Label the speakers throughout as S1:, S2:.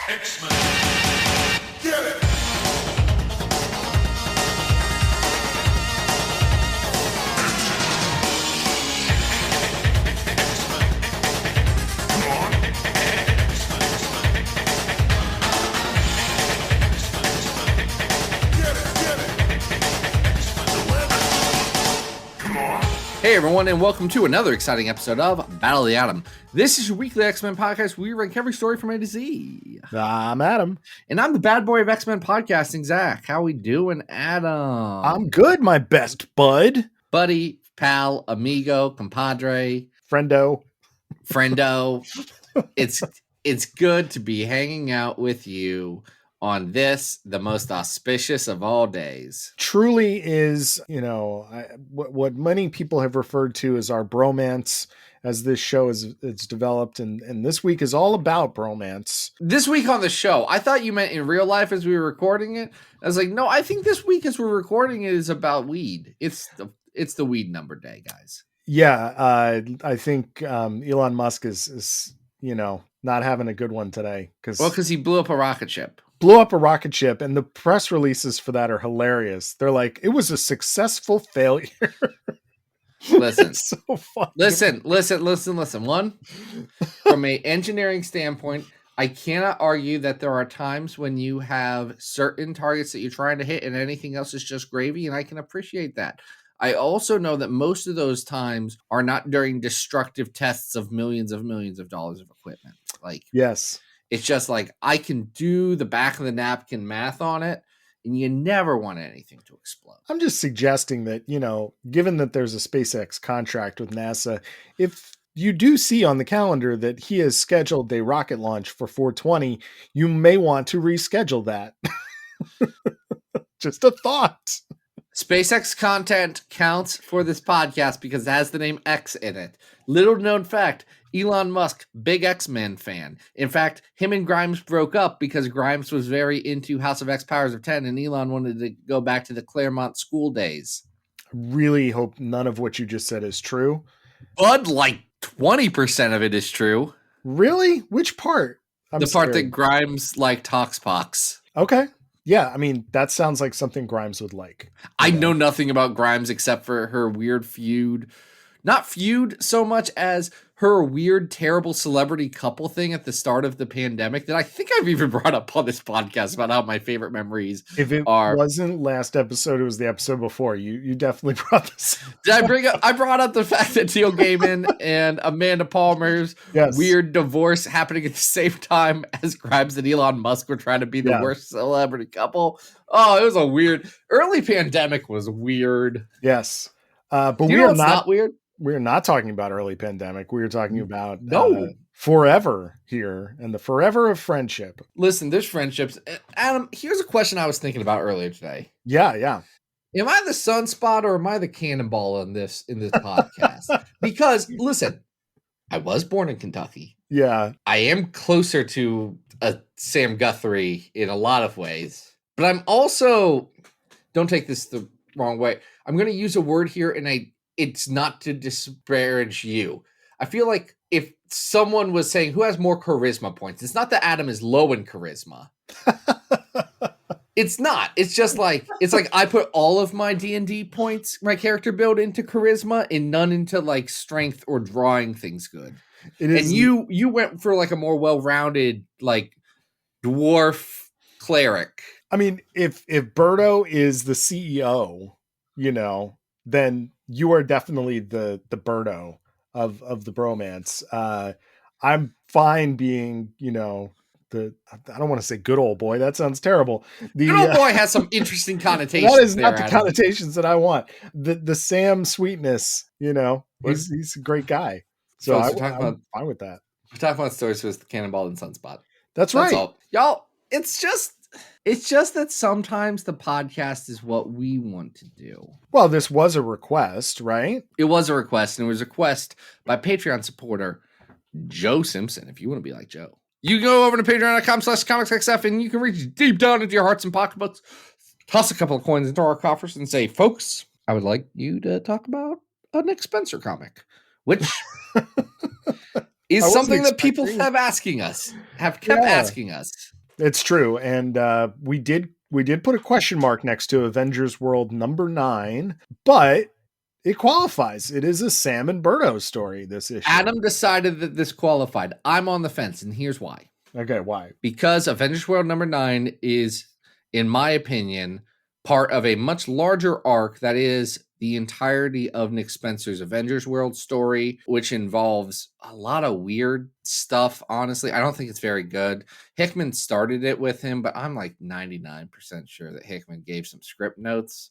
S1: X-Men. Get it!
S2: Hey everyone, and welcome to another exciting episode of Battle of the Atom. This is your weekly X-Men podcast where we rank every story from A to Z.
S3: I'm Adam.
S2: And I'm the bad boy of X-Men podcasting, Zack. How we doing, Adam?
S3: I'm good, my best bud.
S2: Buddy, pal, amigo, compadre.
S3: Friendo.
S2: It's good to be hanging out with you on this, the most auspicious of all days.
S3: Truly is, what many people have referred to as our bromance as this show it's developed. And this week is all about bromance.
S2: This week on the show, I thought you meant in real life as we were recording it. I was like, no, I think this week as we're recording it is about weed. It's the weed number day, guys.
S3: Yeah, I think Elon Musk is not having a good one today.
S2: Because he blew up a rocket ship.
S3: And the press releases for that are hilarious. They're like, it was a successful failure.
S2: Listen,
S3: so funny.
S2: Listen. One, from an engineering standpoint, I cannot argue that there are times when you have certain targets that you're trying to hit and anything else is just gravy, and I can appreciate that. I also know that most of those times are not during destructive tests of millions of dollars of equipment.
S3: Yes.
S2: It's just like, I can do the back of the napkin math on it, and you never want anything to explode.
S3: I'm just suggesting that, given that there's a SpaceX contract with NASA, if you do see on the calendar that he has scheduled a rocket launch for 420, you may want to reschedule that. Just a thought.
S2: SpaceX content counts for this podcast because it has the name X in it. Little known fact, Elon Musk, big X-Men fan. In fact, him and Grimes broke up because Grimes was very into House of X Powers of 10 and Elon wanted to go back to the Claremont school days.
S3: I really hope none of what you just said is true.
S2: But like 20% of it is true.
S3: Really? Which part?
S2: The part that Grimes liked Hoxpox.
S3: Okay. Yeah, I mean, that sounds like something Grimes would like.
S2: I know nothing about Grimes except for her weird feud. Not feud so much as her weird, terrible celebrity couple thing at the start of the pandemic that I think I've even brought up on this podcast about how my favorite memories
S3: if it
S2: are.
S3: Wasn't last episode, it was the episode before. You definitely brought this up.
S2: Did I brought up the fact that Neil Gaiman and Amanda Palmer's weird divorce happening at the same time as Grimes and Elon Musk were trying to be the worst celebrity couple. Oh, it was a weird early pandemic was weird.
S3: Yes. But we are not weird. We're not talking about early pandemic. We are talking about forever here and the forever of friendship.
S2: Listen, there's friendships. Adam, here's a question I was thinking about earlier today.
S3: Yeah.
S2: Am I the sunspot or am I the cannonball in this podcast? Because listen, I was born in Kentucky.
S3: Yeah.
S2: I am closer to a Sam Guthrie in a lot of ways, but I'm also, don't take this the wrong way, I'm going to use a word here and it's not to disparage you. I feel like if someone was saying who has more charisma points, it's not that Adam is low in charisma. It's not. It's just like, I put all of my D&D points, my character build into charisma and none into like strength or drawing things good. It is, and you went for like a more well-rounded like dwarf cleric.
S3: I mean, if Birdo is the CEO, then you are definitely the Birdo of the bromance. I'm fine being, I don't want to say good old boy. That sounds terrible.
S2: The good old boy has some interesting connotations.
S3: That is not the connotations that I want. The Sam sweetness, he's a great guy. So I'm fine with that.
S2: We're talking about stories with the Cannonball and Sunspot.
S3: That's right.
S2: All. Y'all, it's just that sometimes the podcast is what we want to do.
S3: Well, this was a request, right?
S2: It was a request, and it was a request by Patreon supporter Joe Simpson. If you want to be like Joe, you go over to patreon.com/comicsxf and you can reach deep down into your hearts and pocketbooks, toss a couple of coins into our coffers and say, folks, I would like you to talk about a Nick Spencer comic, which is something that people have kept asking us.
S3: It's true, and we did put a question mark next to Avengers World number 9, but it qualifies. It is a Sam and Birdo story. This issue.
S2: Adam decided that this qualified. I'm on the fence, and here's why.
S3: Okay, why?
S2: Because Avengers World number 9 is, in my opinion, part of a much larger arc that is the entirety of Nick Spencer's Avengers World story, which involves a lot of weird stuff. Honestly, I don't think it's very good. Hickman started it with him, but I'm like 99% sure that Hickman gave some script notes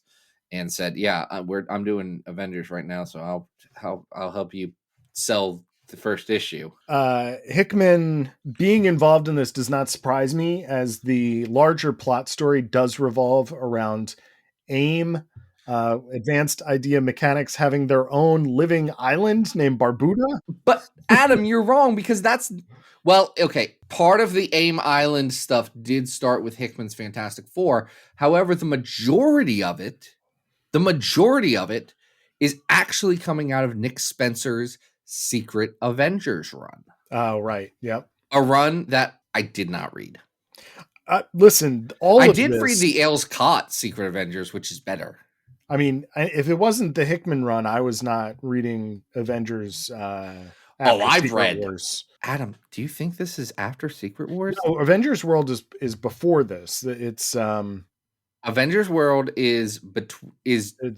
S2: and said, "Yeah, I'm doing Avengers right now, so I'll help you sell the first issue."
S3: Hickman being involved in this does not surprise me, as the larger plot story does revolve around AIM, Advanced Idea Mechanics, having their own living island named Barbuda.
S2: But Adam, you're wrong, because well, okay, part of the AIM Island stuff did start with Hickman's Fantastic Four. However, the majority of it is actually coming out of Nick Spencer's Secret Avengers run.
S3: Oh, right. Yep.
S2: A run that I did not read.
S3: Listen,
S2: I did read the Ailes Cott Secret Avengers, which is better.
S3: I mean, if it wasn't the Hickman run, I was not reading Avengers.
S2: I've read Wars. Adam, do you think this is after Secret Wars?
S3: No, Avengers World is before this. It's
S2: Avengers World is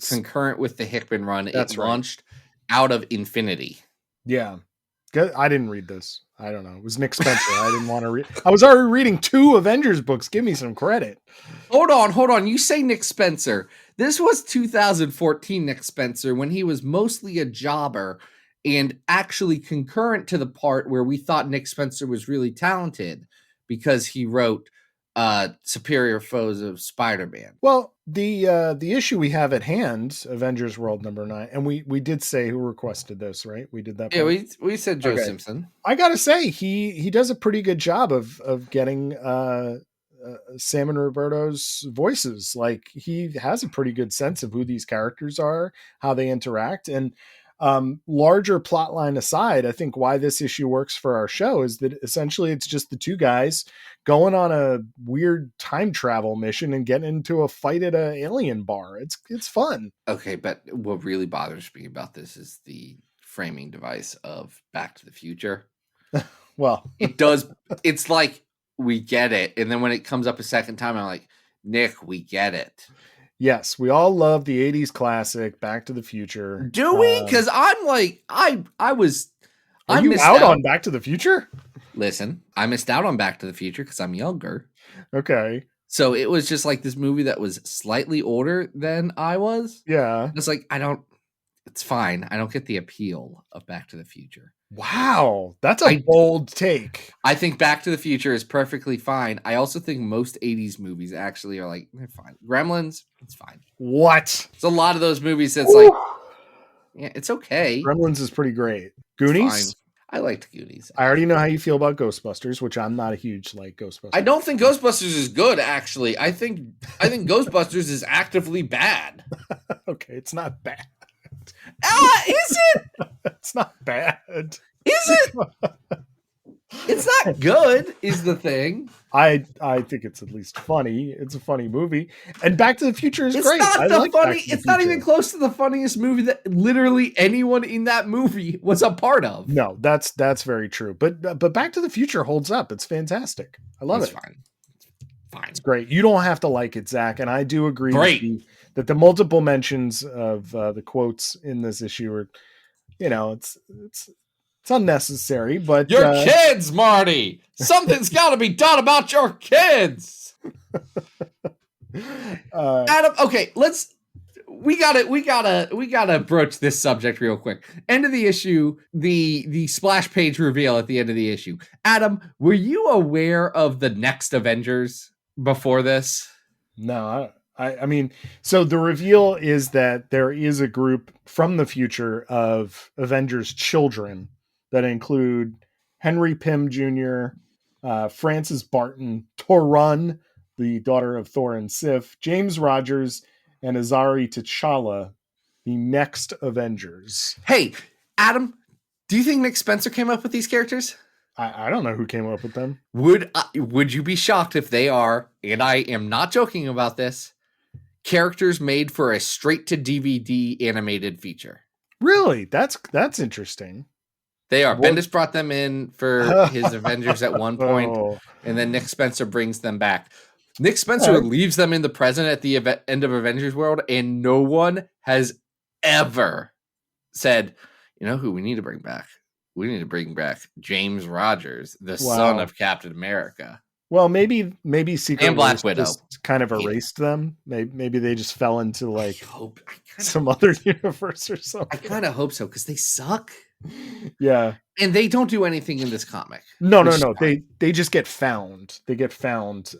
S2: concurrent with the Hickman run. It launched out of Infinity.
S3: Yeah. I didn't read this. I don't know. It was Nick Spencer. I didn't want to read. I was already reading 2 Avengers books. Give me some credit.
S2: Hold on. You say Nick Spencer. This was 2014 Nick Spencer, when he was mostly a jobber and actually concurrent to the part where we thought Nick Spencer was really talented because he wrote Superior Foes of Spider-Man.
S3: Well, the issue we have at hand, Avengers World number 9, and we did say who requested this, right? We did that.
S2: Yeah, we said Joe Simpson.
S3: I gotta say he does a pretty good job of getting Sam and Roberto's voices. Like, he has a pretty good sense of who these characters are, how they interact, and larger plot line aside, I think why this issue works for our show is that essentially it's just the 2 guys going on a weird time travel mission and getting into a fight at an alien bar. It's fun.
S2: Okay, but what really bothers me about this is the framing device of Back to the Future.
S3: Well,
S2: it's like, we get it, and then when it comes up a second time, I'm like, Nick, we get it.
S3: Yes, we all love the 80s classic Back to the Future.
S2: Do we? Because I'm like, I
S3: missed out on Back to the Future?
S2: Listen, I missed out on Back to the Future because I'm younger.
S3: Okay.
S2: So it was just like this movie that was slightly older than I was.
S3: Yeah.
S2: It's like, it's fine. I don't get the appeal of Back to the Future.
S3: Wow. That's a bold take.
S2: I think Back to the Future is perfectly fine. I also think most 80s movies actually are like, they're fine. Gremlins, it's fine.
S3: What?
S2: It's a lot of those movies that's like, yeah, it's okay.
S3: Gremlins is pretty great. Goonies?
S2: I liked Goonies.
S3: I already know how you feel about Ghostbusters, which I'm not a huge Ghostbusters.
S2: I don't think Ghostbusters is good, actually. I think Ghostbusters is actively bad.
S3: Okay, it's not bad.
S2: Is it?
S3: It's not bad.
S2: Is it? It's not good, is the thing.
S3: I think it's at least funny. It's a funny movie. And Back to the Future is great.
S2: It's not even close to the funniest movie that literally anyone in that movie was a part of.
S3: No, that's very true. But Back to the Future holds up. It's fantastic. I love it.
S2: Fine.
S3: It's great. You don't have to like it, Zach. And I do agree that the multiple mentions of the quotes in this issue are, it's unnecessary, but
S2: your kids, Marty, something's got to be done about your kids. Adam, okay, we gotta broach this subject real quick. End of the issue, the splash page reveal at the end of the issue. Adam, were you aware of the next Avengers before this?
S3: No, I mean, so the reveal is that there is a group from the future of Avengers children that include Henry Pym Jr., Frances Barton, Torun, the daughter of Thor and Sif, James Rogers, and Azari T'Challa, the next Avengers.
S2: Hey, Adam, do you think Nick Spencer came up with these characters?
S3: I don't know who came up with them.
S2: Would you be shocked if they are, and I am not joking about this, characters made for a straight-to-DVD animated feature?
S3: Really? That's interesting.
S2: They are.
S3: What?
S2: Bendis brought them in for his Avengers at one point,
S3: Oh,
S2: and then Nick Spencer brings them back. Nick Spencer
S3: Alright.
S2: leaves them in the present at the end of Avengers World, and no one has ever said, you know who we need to bring back? We need to bring back James Rogers, the son of Captain America.
S3: Well, maybe Secret
S2: And Black
S3: Wars
S2: Widow.
S3: just kind of erased them. Maybe they just fell into like
S2: I
S3: some other universe or something.
S2: I kind of hope so, because they suck.
S3: Yeah.
S2: And they don't do anything in this comic.
S3: No. They just get found. They get found.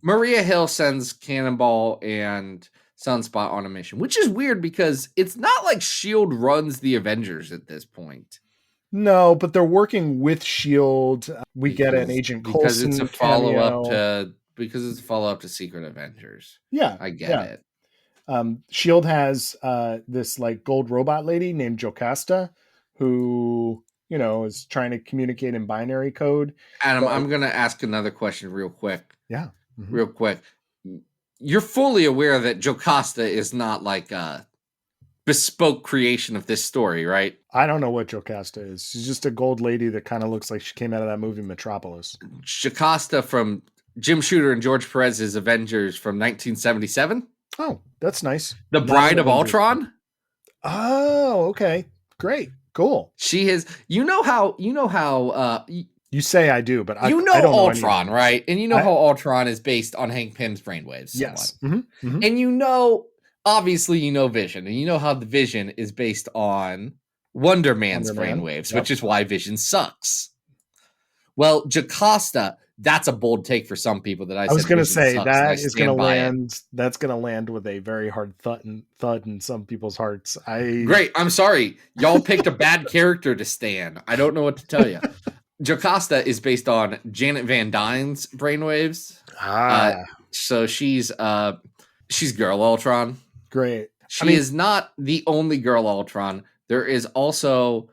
S2: Maria Hill sends Cannonball and Sunspot on a mission, which is weird because it's not like S.H.I.E.L.D. runs the Avengers at this point.
S3: No, but they're working with S.H.I.E.L.D. We get an Agent Coulson
S2: because it's a follow-up
S3: cameo.
S2: to Secret Avengers.
S3: Yeah,
S2: I get it.
S3: S.H.I.E.L.D. has this like gold robot lady named Jocasta who, is trying to communicate in binary code.
S2: Adam, I'm going to ask another question real quick.
S3: Yeah. Mm-hmm.
S2: Real quick. You're fully aware that Jocasta is not like a bespoke creation of this story, right?
S3: I don't know what Jocasta is. She's just a gold lady that kind of looks like she came out of that movie Metropolis.
S2: Jocasta from Jim Shooter and George Perez's Avengers from 1977.
S3: Oh, that's nice.
S2: The Bride of Ultron.
S3: Oh, okay. Great. Cool.
S2: She is, you know how
S3: you say I do, but I don't know
S2: Ultron, right? And how Ultron is based on Hank Pym's brainwaves.
S3: Yes. Mm-hmm. Mm-hmm.
S2: And obviously Vision, and you know how the Vision is based on Wonder Man's brainwaves, which is why Vision sucks. Well, Jocasta, that's a bold take for some people that I was going to say
S3: that is going to land. That's going to land with a very hard thud in some people's hearts.
S2: Great. I'm sorry. Y'all picked a bad character to stand. I don't know what to tell you. Jocasta is based on Janet Van Dyne's brainwaves. So she's Girl Ultron.
S3: Great.
S2: She is not the only Girl Ultron. There is also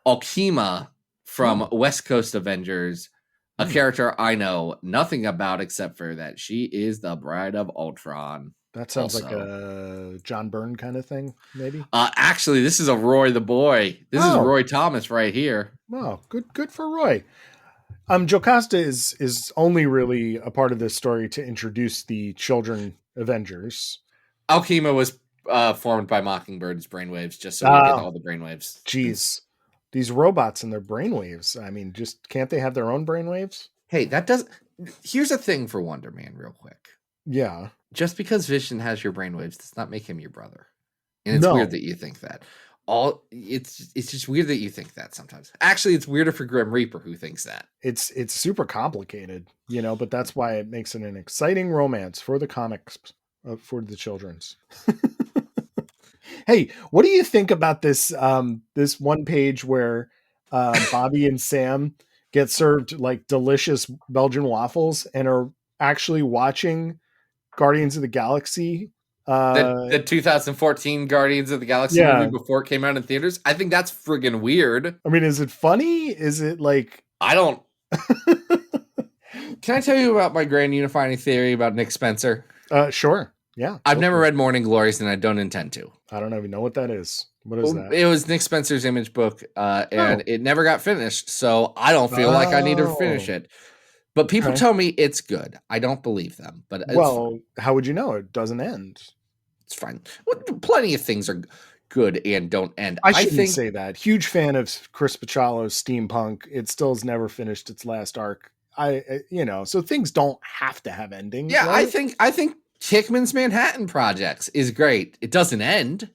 S2: Alkema from West Coast Avengers, a character I know nothing about except for that she is the Bride of Ultron.
S3: That sounds like a John Byrne kind of thing, maybe.
S2: Actually, this is a Roy the Boy. This is Roy Thomas right here.
S3: Wow, good for Roy. Jocasta is only really a part of this story to introduce the children Avengers.
S2: Alkema was formed by Mockingbird's brainwaves, just so we get all the brainwaves.
S3: Jeez. These robots and their brainwaves. I mean, just can't they have their own brainwaves?
S2: Hey, here's a thing for Wonder Man real quick.
S3: Yeah.
S2: Just because Vision has your brainwaves does not make him your brother. And it's weird that you think that. It's just weird that you think that sometimes. Actually, it's weirder for Grim Reaper who thinks that.
S3: It's super complicated, but that's why it makes it an exciting romance for the comics, for the children's. Hey, what do you think about this this one page where Bobby and Sam get served like delicious Belgian waffles and are actually watching Guardians of the Galaxy?
S2: The 2014 Guardians of the Galaxy movie before it came out in theaters? I think that's friggin' weird.
S3: I mean, is it funny? Is it like...
S2: I don't... Can I tell you about my grand unifying theory about Nick Spencer?
S3: Sure. Yeah.
S2: I've never read Morning Glories, and I don't intend to.
S3: I don't even know what that is. What is that?
S2: It was Nick Spencer's Image book, and it never got finished, so I don't feel like I need to finish it. But people tell me it's good. I don't believe them. But
S3: how would you know? It doesn't end.
S2: It's fine. Plenty of things are good and don't end.
S3: I shouldn't say that. Huge fan of Chris Pachalo's steampunk. It still has never finished its last arc. So things don't have to have endings.
S2: Yeah,
S3: right?
S2: I think Hickman's Manhattan Projects is great. It doesn't end.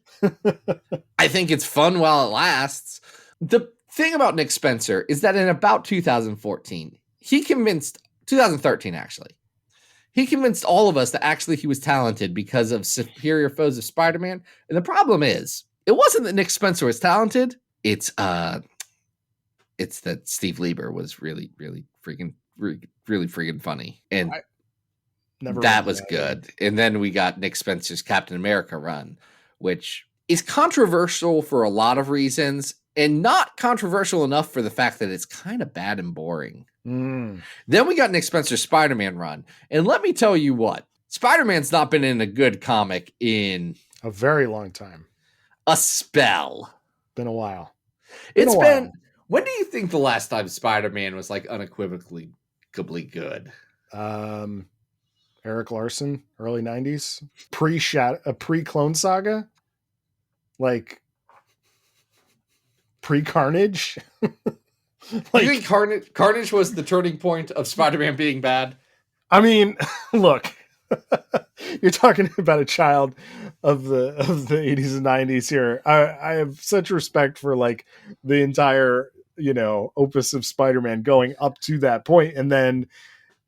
S2: I think it's fun while it lasts. The thing about Nick Spencer is that in about 2013, he convinced all of us that actually he was talented because of Superior Foes of Spider-Man. And the problem is, it wasn't that Nick Spencer was talented. It's that Steve Lieber was really, really freaking funny. And that was good. And then we got Nick Spencer's Captain America run, which is controversial for a lot of reasons. and not controversial enough for the fact that it's kind of bad and boring.
S3: Mm.
S2: Then we got Nick Spencer's Spider-Man run. And let me tell you what, Spider-Man's not been in a good comic in
S3: A very long time.
S2: a spell.
S3: Been a while.
S2: It's been, when do you think the last time Spider-Man was like unequivocally good?
S3: Eric Larson, early 90s. Pre-Clone Saga? Like pre-Carnage?
S2: You think Carnage was the turning point of Spider-Man being bad?
S3: I mean, look, you're talking about a child of the 80s and 90s here. I have such respect for like the entire, opus of Spider-Man going up to that point, and then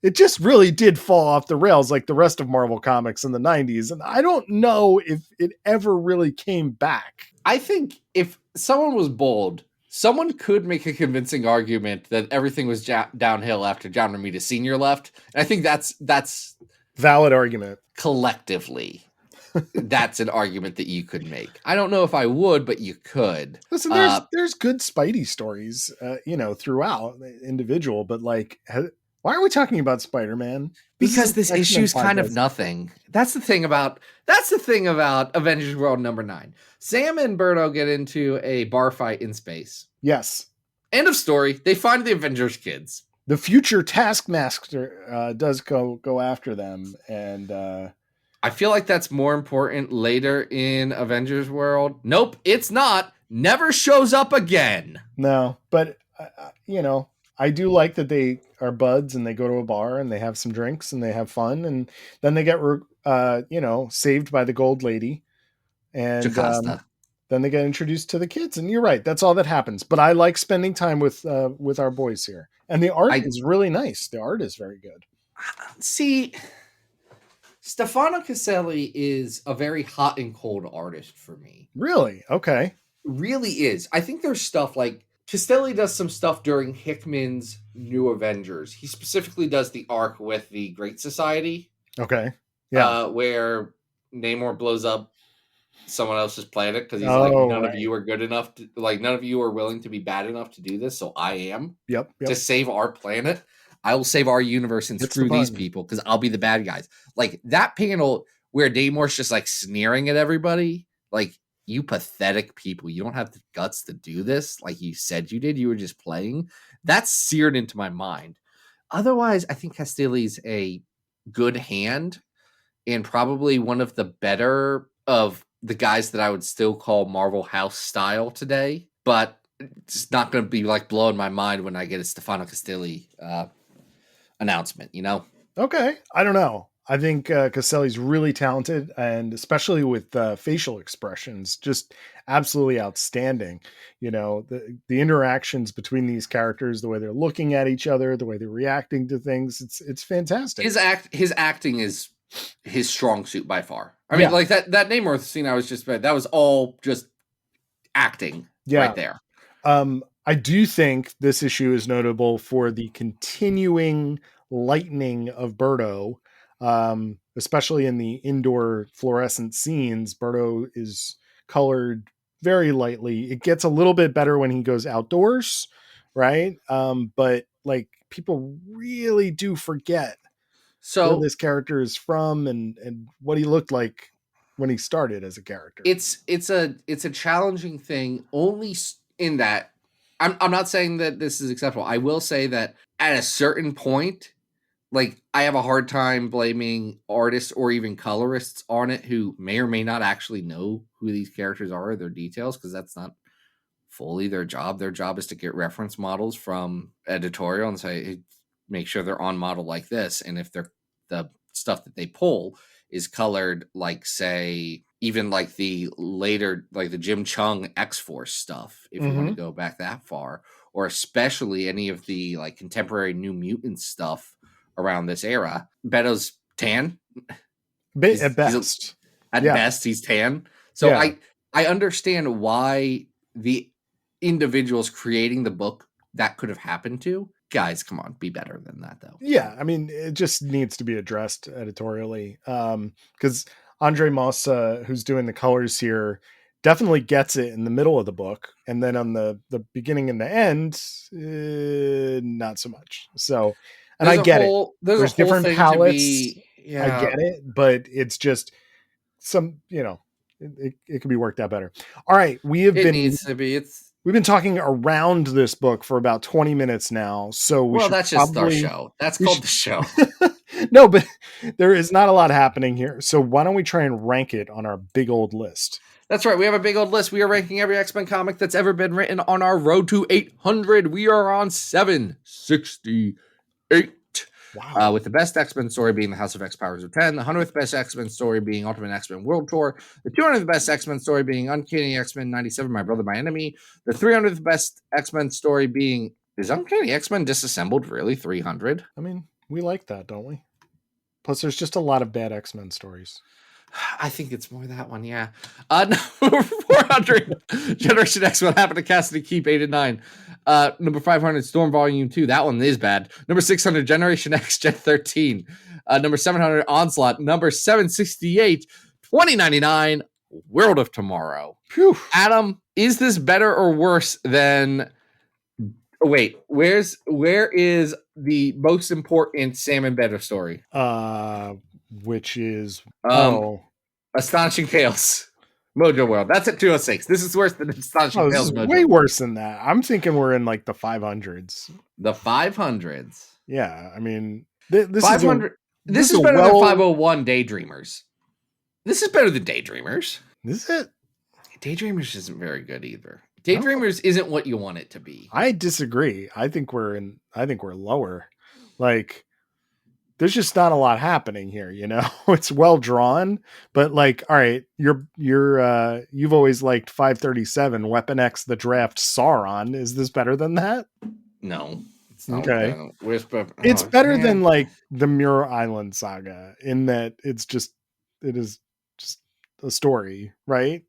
S3: it just really did fall off the rails like the rest of Marvel Comics in the 90s, and I don't know if it ever really came back.
S2: I think if someone was bold, someone could make a convincing argument that everything was downhill after John Romita Sr. left. And I think that's
S3: valid argument.
S2: Collectively, that's an argument that you could make. I don't know if I would, but you could.
S3: Listen, there's good Spidey stories, throughout individual, but like, why are we talking about Spider-Man?
S2: Because this issue is kind of nothing. That's the thing about Avengers World number 9. Sam and Birdo get into a bar fight in space.
S3: Yes.
S2: End of story. They find the Avengers kids.
S3: The future Taskmaster does go after them, and
S2: I feel like that's more important later in Avengers World. Nope, it's not. Never shows up again.
S3: No, but I do like that they are buds and they go to a bar and they have some drinks and they have fun, and then they get saved by the gold lady, and then they get introduced to the kids. And you're right, that's all that happens. But I like spending time with our boys here, and the art is really nice. The art is very good.
S2: See, Stefano Caselli is a very hot and cold artist for me.
S3: Really? Okay.
S2: Really is. I think there's stuff like Castelli does some stuff during Hickman's New Avengers. He specifically does the arc with the Great Society.
S3: Okay. Yeah.
S2: Where Namor blows up someone else's planet because he's none of you are good enough to, none of you are willing to be bad enough to do this, so I am.
S3: Yep.
S2: To save our planet. I will save our universe and screw these people because I'll be the bad guys. Like that panel where Namor's just like sneering at everybody, like, you pathetic people. You don't have the guts to do this like you said you did. You were just playing. That's seared into my mind. Otherwise, I think Castelli's a good hand and probably one of the better of the guys that I would still call Marvel House style today. But it's not going to be like blowing my mind when I get a Stefano Caselli announcement,
S3: Okay. I don't know. I think Caselli's really talented, and especially with facial expressions, just absolutely outstanding. The interactions between these characters, the way they're looking at each other, the way they're reacting to things, it's fantastic.
S2: His acting is his strong suit by far. I mean, like that Namor scene I was just that was all just acting right there.
S3: I do think this issue is notable for the continuing lightening of Birdo. Especially in the indoor fluorescent scenes, Birdo is colored very lightly. It gets a little bit better when he goes outdoors, right? But like people really do forget where this character is from and what he looked like when he started as a character.
S2: It's a challenging thing only in that I'm not saying that this is acceptable. I will say that at a certain point, like, I have a hard time blaming artists or even colorists on it who may or may not actually know who these characters are or their details, because that's not fully their job. Their job is to get reference models from editorial and say, hey, make sure they're on model like this. And if they're the stuff that they pull is colored like, say, even like the later, like the Jim Chung X-Force stuff, if you want to go back that far, or especially any of the like contemporary New Mutants stuff around this era, Beto's tan.
S3: At best.
S2: At best, he's tan. So I understand why the individuals creating the book that could have happened to. Guys, come on, be better than that, though.
S3: Yeah, I mean, it just needs to be addressed editorially. Because Andre Mossa, who's doing the colors here, definitely gets it in the middle of the book, and then on the beginning and the end, not so much. So, and I get it.
S2: There's a
S3: There's
S2: whole
S3: different
S2: thing to
S3: palettes.
S2: be.
S3: I
S2: Yeah,
S3: get it, but it's just some, it could be worked out better. All right,
S2: it needs to be.
S3: we've been talking around this book for about 20 minutes now, so we should
S2: That's just our show. That's called the show.
S3: No, but there is not a lot happening here. So why don't we try and rank it on our big old list?
S2: That's right. We have a big old list. We are ranking every X-Men comic that's ever been written on our road to 800. We are on 768.
S3: Wow.
S2: With the best X-Men story being the House of X Powers of 10, the 100th best X-Men story being Ultimate X-Men World Tour, the 200th best X-Men story being Uncanny X-Men 97, My Brother, My Enemy, the 300th best X-Men story being, is Uncanny X-Men Disassembled really 300?
S3: I mean, we like that, don't we? Plus, there's just a lot of bad X-Men stories.
S2: I think it's more that one, yeah. Number 400, Generation X, What Happened to Cassidy Keep, 8 and 9. Number 500, Storm Volume 2. That one is bad. Number 600, Generation X, Gen 13. Number 700, Onslaught. Number 768, 2099, World of Tomorrow.
S3: Phew.
S2: Adam, is this better or worse than... Wait, where is the most important Sam and Better story?
S3: Which is
S2: Astonishing Tales, Mojo World. That's at 206. This is worse than Astonishing Tales.
S3: This is way worse than that. I'm thinking we're in like the 500s.
S2: The 500s.
S3: Yeah, I mean, this
S2: 500. This is better than 501 Daydreamers. This is better than Daydreamers.
S3: Is it?
S2: Daydreamers isn't very good either. Daydreamers isn't what you want it to be.
S3: I disagree. I think we're lower. Like, there's just not a lot happening here, It's well drawn, but like, all right, you've always liked 537 Weapon X the Draft Sauron. Is this better than that?
S2: No. It's not.
S3: Okay. It's better than like the Muir Island saga in that it is just a story, right?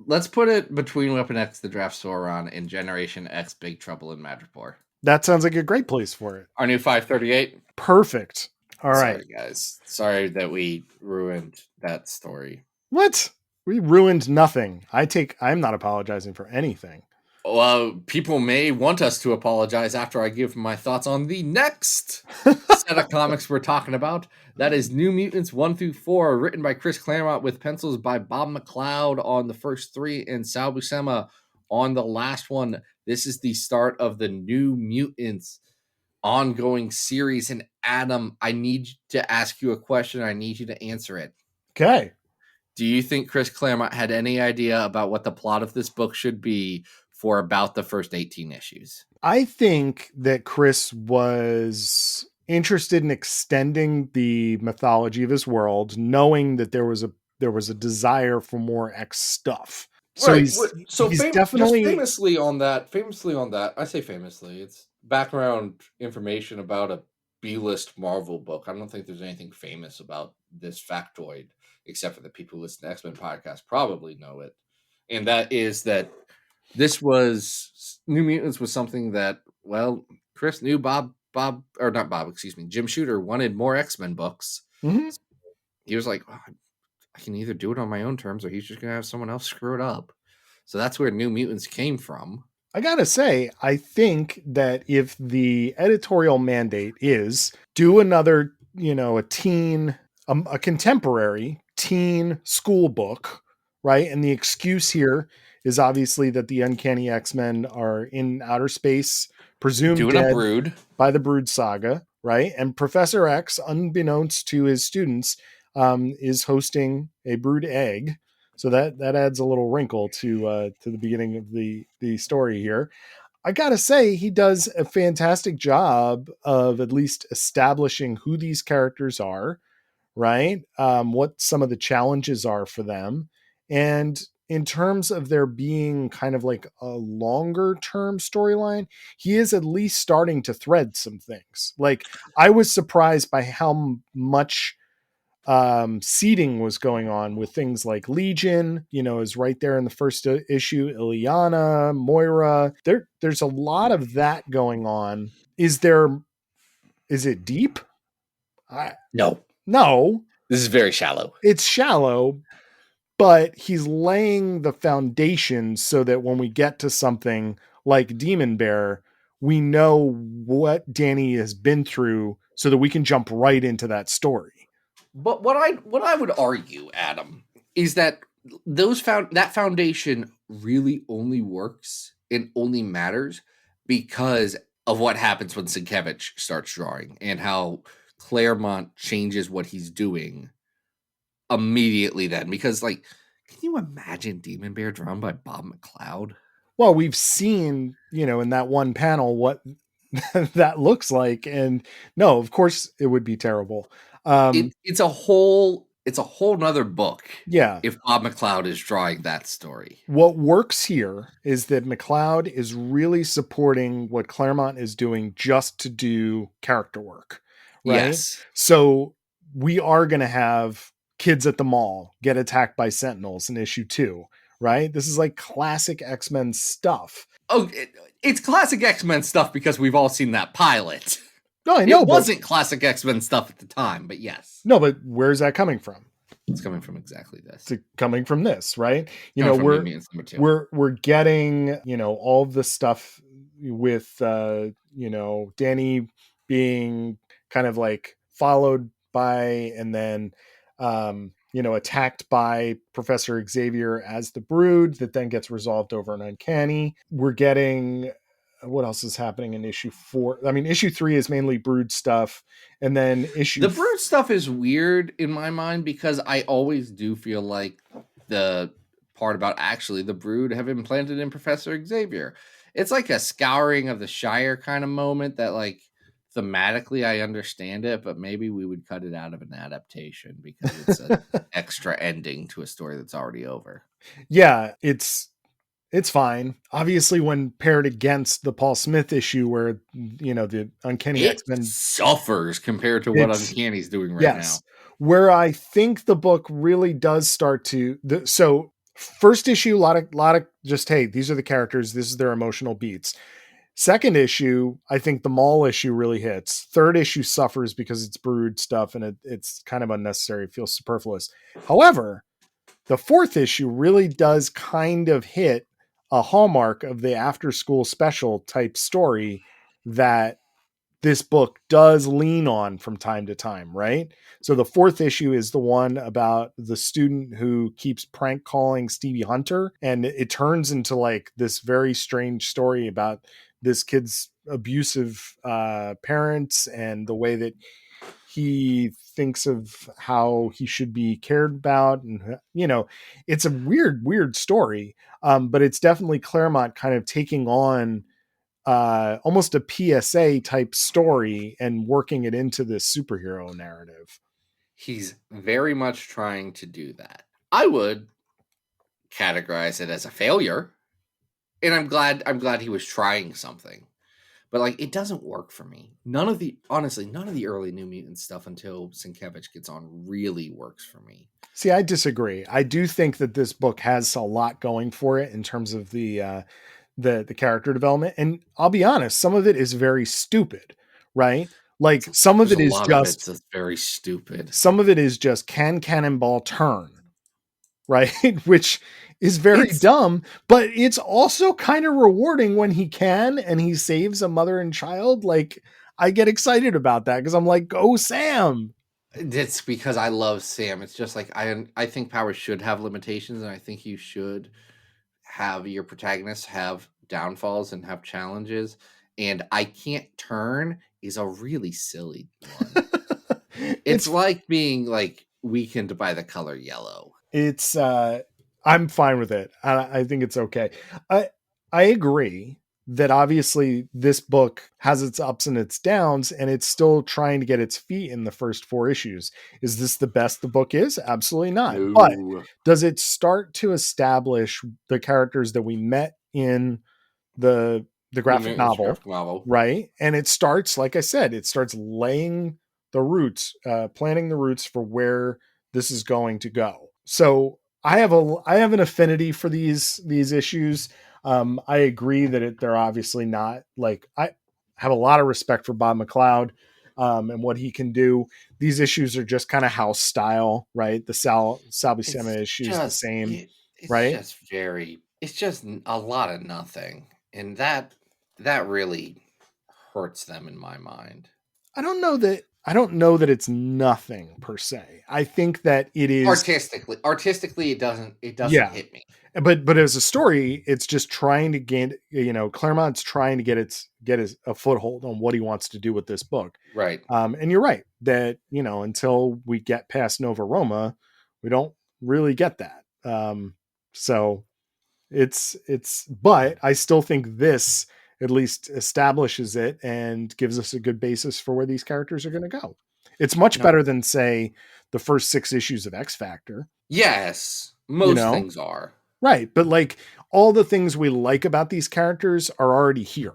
S2: Let's put it between Weapon X the Draft Sauron and Generation X Big Trouble in Madripoor.
S3: That sounds like a great place for it.
S2: Our new 538.
S3: Perfect. All right,
S2: sorry, guys. Sorry that we ruined that story.
S3: What? We ruined nothing. I'm not apologizing for anything.
S2: Well, people may want us to apologize after I give my thoughts on the next set of comics we're talking about. That is New Mutants 1 through 4, written by Chris Claremont with pencils by Bob McLeod on the first 3 and Sal Buscema on the last one. This is the start of the New Mutants ongoing series. And Adam, I need to ask you a question. I need you to answer it.
S3: Okay.
S2: Do you think Chris Claremont had any idea about what the plot of this book should be for about the first 18 issues?
S3: I think that Chris was interested in extending the mythology of his world, knowing that there was a desire for more X stuff. So
S2: right.
S3: he's definitely
S2: famously on that. I say famously. It's background information about a B-list Marvel book. I don't think there's anything famous about this factoid, except for the people who listen to X-Men podcast probably know it. And that is that this was New Mutants was something that, well, Chris knew Jim Shooter wanted more X-Men books.
S3: Mm-hmm.
S2: So he was like, I can either do it on my own terms or he's just going to have someone else screw it up. So that's where New Mutants came from.
S3: I gotta say, I think that if the editorial mandate is do another, a contemporary teen school book, right? And the excuse here is obviously that the Uncanny X-Men are in outer space, presumed
S2: doing
S3: dead
S2: a Brood
S3: by the Brood saga, right? And Professor X, unbeknownst to his students, is hosting a brood egg. So that adds a little wrinkle to the beginning of the story here. I gotta say, he does a fantastic job of at least establishing who these characters are, right? What some of the challenges are for them. And in terms of there being kind of like a longer term storyline, he is at least starting to thread some things. Like, I was surprised by how much seeding was going on with things like Legion, is right there in the first issue, Ileana, Moira. There's a lot of that going on. Is it deep?
S2: No.
S3: No.
S2: This is very shallow.
S3: It's shallow, but he's laying the foundation so that when we get to something like Demon Bear, we know what Danny has been through so that we can jump right into that story.
S2: But what I would argue, Adam, is that that foundation really only works and only matters because of what happens when Seiichi starts drawing and how Claremont changes what he's doing immediately then. Because, like, can you imagine Demon Bear drawn by Bob McLeod?
S3: Well, we've seen, in that one panel what that looks like. And no, of course it would be terrible.
S2: It's a whole nother book.
S3: Yeah.
S2: If Bob McLeod is drawing that story.
S3: What works here is that McLeod is really supporting what Claremont is doing just to do character work. Right.
S2: Yes.
S3: So we are going to have kids at the mall get attacked by Sentinels in issue 2. Right. This is like classic X-Men stuff.
S2: Oh, it's classic X-Men stuff because we've all seen that pilot.
S3: No, I know.
S2: It wasn't classic X-Men stuff at the time, but yes.
S3: No, but where's that coming from?
S2: It's coming from exactly this.
S3: It's coming from this, right? We're getting, all of the stuff with Danny being kind of like followed by and then attacked by Professor Xavier as the Brood that then gets resolved over an Uncanny. We're getting what else is happening in issue 4? I mean, issue 3 is mainly Brood stuff. And then
S2: the Brood stuff is weird in my mind because I always do feel like the part about actually the Brood have implanted in Professor Xavier. It's like a scouring of the Shire kind of moment that, like, thematically I understand it, but maybe we would cut it out of an adaptation because it's an extra ending to a story that's already over.
S3: Yeah, it's fine. Obviously, when paired against the Paul Smith issue where, the Uncanny X-Men
S2: suffers compared to what Uncanny's doing right now.
S3: Where I think the book really does start to... So first issue, a lot of just, hey, these are the characters. This is their emotional beats. Second issue, I think the mall issue really hits. Third issue suffers because it's Brood stuff and it's kind of unnecessary. It feels superfluous. However, the fourth issue really does kind of hit a hallmark of the after school special type story that this book does lean on from time to time, right? So the fourth issue is the one about the student who keeps prank calling Stevie Hunter. And it turns into like this very strange story about this kid's abusive parents and the way that he thinks of how he should be cared about. And, it's a weird story. But it's definitely Claremont kind of taking on almost a PSA type story and working it into this superhero narrative.
S2: He's very much trying to do that. I would categorize it as a failure. And I'm glad he was trying something. But, like, it doesn't work for me. None of the early New Mutants stuff until Seiichi gets on really works for me.
S3: See, I disagree. I do think that this book has a lot going for it in terms of the character development. And I'll be honest, some of it is very stupid, right? Like some of it is just
S2: very stupid.
S3: Some of it is just can Cannonball turn, right? Which is very dumb, but it's also kind of rewarding when he can and he saves a mother and child. Like I get excited about that because I'm like, go Sam.
S2: It's because I love Sam. It's just like I think powers should have limitations, and I think you should have your protagonists have downfalls and have challenges. And I can't turn is a really silly one. it's like being like weakened by the color yellow.
S3: It's I'm fine with it. I think it's okay. I agree that obviously this book has its ups and its downs, and it's still trying to get its feet in the first 4 issues. Is this the best the book is? Absolutely not. No. But does it start to establish the characters that we met in the graphic novel, right? And it starts, like I said, it starts laying the roots, planting the roots for where this is going to go. So I have an affinity for these issues. I agree that they're obviously not like, I have a lot of respect for Bob McLeod. and what he can do. These issues are just kind of house style, right? The Sal Buscema issue is the same,
S2: it's
S3: right?
S2: it's just a lot of nothing. And that really hurts them in my mind.
S3: I don't know that it's nothing per se. I think that it is
S2: artistically it doesn't
S3: Yeah.
S2: hit me.
S3: But as a story, it's just trying to gain, Claremont's trying to get a foothold on what he wants to do with this book.
S2: Right.
S3: And you're right that, until we get past Nova Roma, we don't really get that. So but I still think this at least establishes it and gives us a good basis for where these characters are going to go. It's much better than, say, the first 6 issues of X Factor.
S2: Yes, most things are.
S3: Right, but like all the things we like about these characters are already here.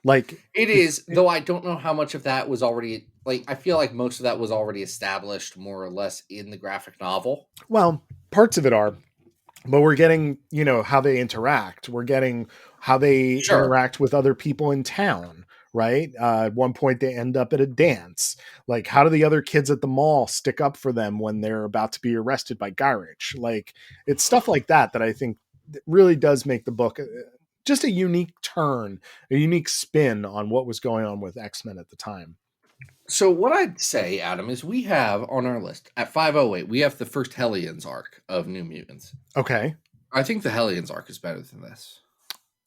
S3: Like
S2: it is, though I don't know how much of that was already, like, I feel like most of that was already established more or less in the graphic novel.
S3: Well, parts of it are, but we're getting, how they interact. We're getting how they interact with other people in town, right? At one point they end up at a dance. Like, how do the other kids at the mall stick up for them when they're about to be arrested by Gyrich? Like, it's stuff like that I think really does make the book just a unique turn, a unique spin on what was going on with X-Men at the time.
S2: So what I'd say, Adam, is we have on our list at 508, we have the first Hellions arc of New Mutants.
S3: Okay.
S2: I think the Hellions arc is better than this.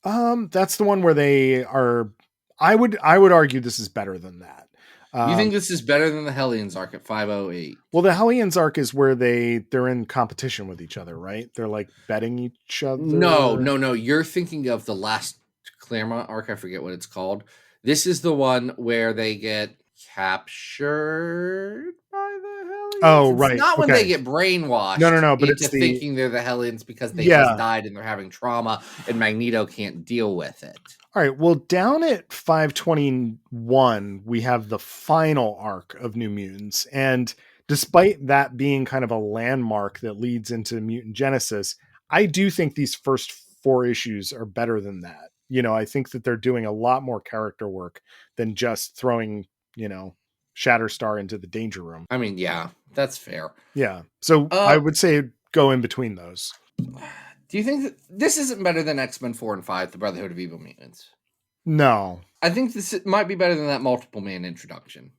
S3: That's the one where they are. I would argue this is better than that.
S2: You think this is better than the Hellions arc at 508?
S3: Well, the Hellions arc is where they're in competition with each other, right? They're like betting each other.
S2: No. You're thinking of the last Claremont arc. I forget what it's called. This is the one where they get captured by the Hellions.
S3: Oh, right.
S2: It's not when they get brainwashed.
S3: No. But
S2: into
S3: it's
S2: thinking they're the Hellions because they just died and they're having trauma and Magneto can't deal with it.
S3: All right. Well, down at 521, we have the final arc of New Mutants. And despite that being kind of a landmark that leads into Mutant Genesis, I do think these first 4 issues are better than that. I think that they're doing a lot more character work than just throwing, Shatterstar into the danger room.
S2: I mean, yeah, that's fair.
S3: Yeah. So I would say go in between those.
S2: Do you think that this isn't better than X-Men 4 and 5, The Brotherhood of Evil Mutants?
S3: No.
S2: I think this might be better than that multiple man introduction.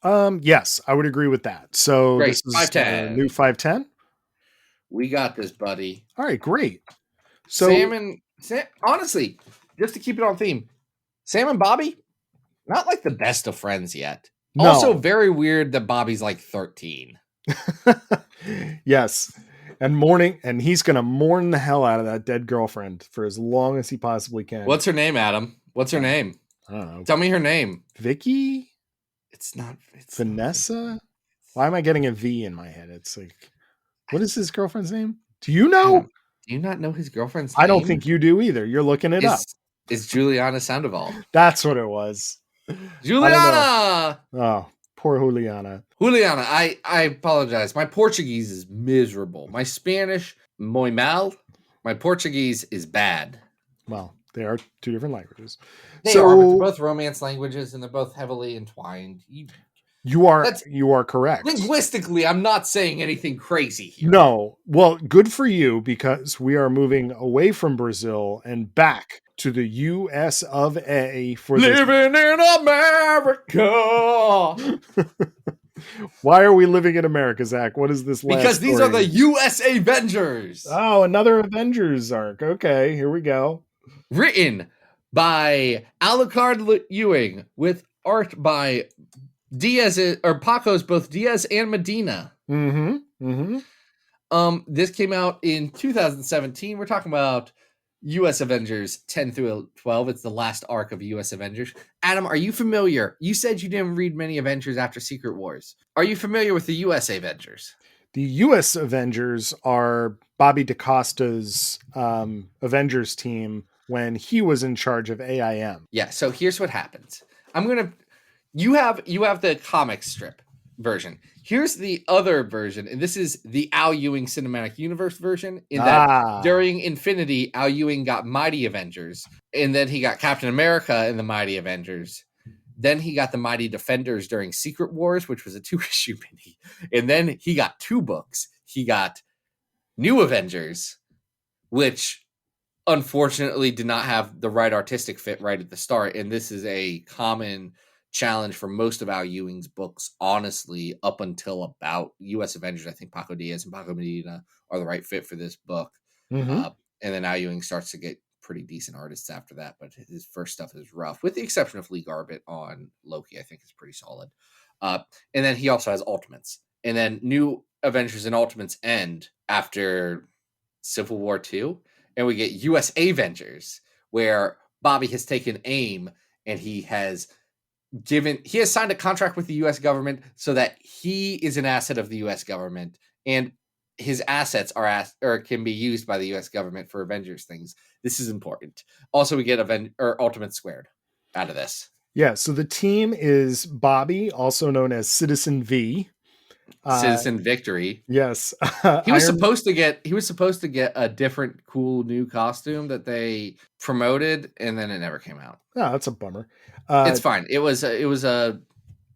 S3: Yes, I would agree with that. So
S2: great.
S3: This is
S2: 510.
S3: New 510.
S2: We got this, buddy.
S3: All right, great. So
S2: Sam, honestly, just to keep it on theme, Sam and Bobby, not like the best of friends yet.
S3: No.
S2: Also, very weird that Bobby's like 13.
S3: Yes. And he's going to mourn the hell out of that dead girlfriend for as long as he possibly can.
S2: What's her name, Adam? What's her name?
S3: I don't know.
S2: Tell me her name.
S3: Vicky?
S2: It's not.
S3: Vanessa? Why am I getting a V in my head? It's like, what is his girlfriend's name? Do you know?
S2: Do you not know his girlfriend's name?
S3: I don't think you do either. You're looking it up.
S2: It's Juliana Sandoval.
S3: That's what it was.
S2: Juliana!
S3: Oh, poor Juliana.
S2: Juliana, I apologize. My Portuguese is miserable. My Spanish, muy mal. My Portuguese is bad.
S3: Well, they are 2 different languages.
S2: They are, but they're both Romance languages, and they're both heavily entwined.
S3: You are correct.
S2: Linguistically, I'm not saying anything crazy here.
S3: No. Well, good for you, because we are moving away from Brazil and back to the US of A for
S2: living in America.
S3: Why are we living in America, Zach? What is this last
S2: Because these
S3: story?
S2: are the US Avengers.
S3: Oh, another Avengers arc. Okay, here we go.
S2: Written by Alucard Ewing with art by Paco's both Diaz and Medina. This came out in 2017. We're talking about US Avengers 10 through 12. It's the last arc of US Avengers. Adam, are you familiar? You said you didn't read many Avengers after Secret Wars. Are you familiar with the US Avengers?
S3: The US Avengers are Bobby DaCosta's Avengers team when he was in charge of AIM.
S2: Yeah, so here's what happens. You have the comic strip version. Here's the other version, and this is the Al Ewing Cinematic Universe version, in that during Infinity, Al Ewing got Mighty Avengers, and then he got Captain America in the Mighty Avengers. Then he got the Mighty Defenders during Secret Wars, which was a 2-issue mini. And then he got 2 books. He got New Avengers, which unfortunately did not have the right artistic fit right at the start. And this is a common challenge for most of Al Ewing's books, honestly, up until about US Avengers. I think Paco Diaz and Paco Medina are the right fit for this book.
S3: Mm-hmm.
S2: And then Al Ewing starts to get pretty decent artists after that, but his first stuff is rough, with the exception of Lee Garbett on Loki. I think is pretty solid. And then he also has Ultimates. And then New Avengers and Ultimates end after Civil War 2. And we get US Avengers, where Bobby has taken AIM and he has signed a contract with the US government so that he is an asset of the US government, and his assets can be used by the US government for Avengers things. This is important. Also, we get Ultimate Squared out of this.
S3: Yeah, so the team is Bobby, also known as Citizen V.
S2: Citizen Victory.
S3: Yes.
S2: He was supposed to get a different cool new costume that they promoted, and then it never came out.
S3: Oh, that's a bummer.
S2: It's fine. It was I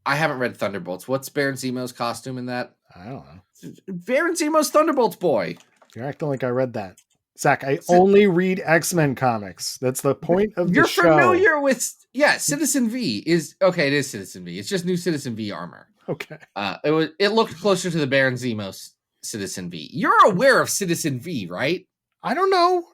S2: haven't read Thunderbolts. What's Baron Zemo's costume in that?
S3: I don't know.
S2: Baron Zemo's Thunderbolts boy.
S3: You're acting like I read that. Zach, I only read X-Men comics. That's the point of the show.
S2: You're familiar with... Yeah, Citizen V is... Okay, it is Citizen V. It's just new Citizen V armor.
S3: Okay.
S2: It looked closer to the Baron Zemo Citizen V. You're aware of Citizen V, right?
S3: I don't know.